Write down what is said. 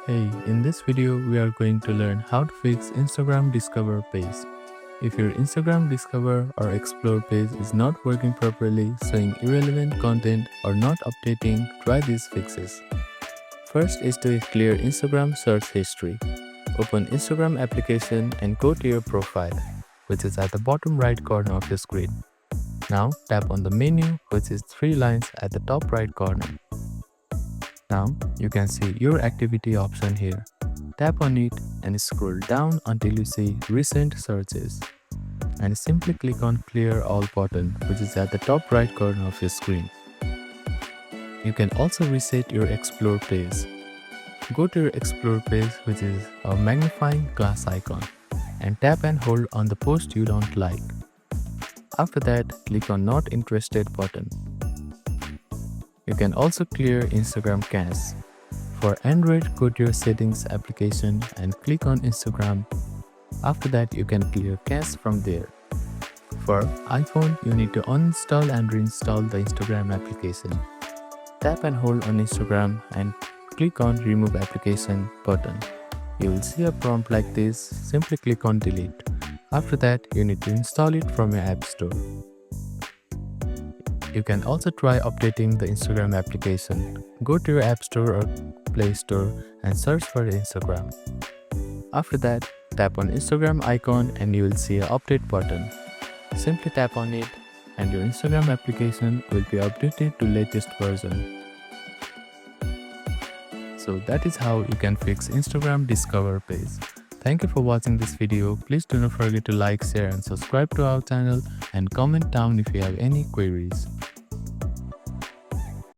Hey, in this video we are going to learn how to fix Instagram Discover page. If your Instagram Discover or Explore page is not working properly, showing irrelevant content or not updating, try these fixes. First is to clear Instagram search history. Open Instagram application and go to your profile, which is at the bottom right corner of your screen. Now tap on the menu, which is 3 lines at the top right corner. Now you can see your activity option here. Tap on it and scroll down until you see recent searches. And simply click on clear all button, which is at the top right corner of your screen. You can also reset your explore page. Go to your explore page, which is a magnifying glass icon, and tap and hold on the post you don't like. After that, click on not interested button. You can also clear Instagram cache. For Android, go to your settings application and click on Instagram. After that, you can clear cache from there. For iPhone, you need to uninstall and reinstall the Instagram application. Tap and hold on Instagram and click on remove application button. You will see a prompt like this. Simply click on delete. After that, you need to install it from your app store. You can also try updating the Instagram application. Go to your App Store or Play Store and search for Instagram. After that, tap on Instagram icon and you will see an update button. Simply tap on it and your Instagram application will be updated to latest version. So that is how you can fix Instagram Discover page. Thank you for watching this video. Please do not forget to like, share and subscribe to our channel and comment down if you have any queries.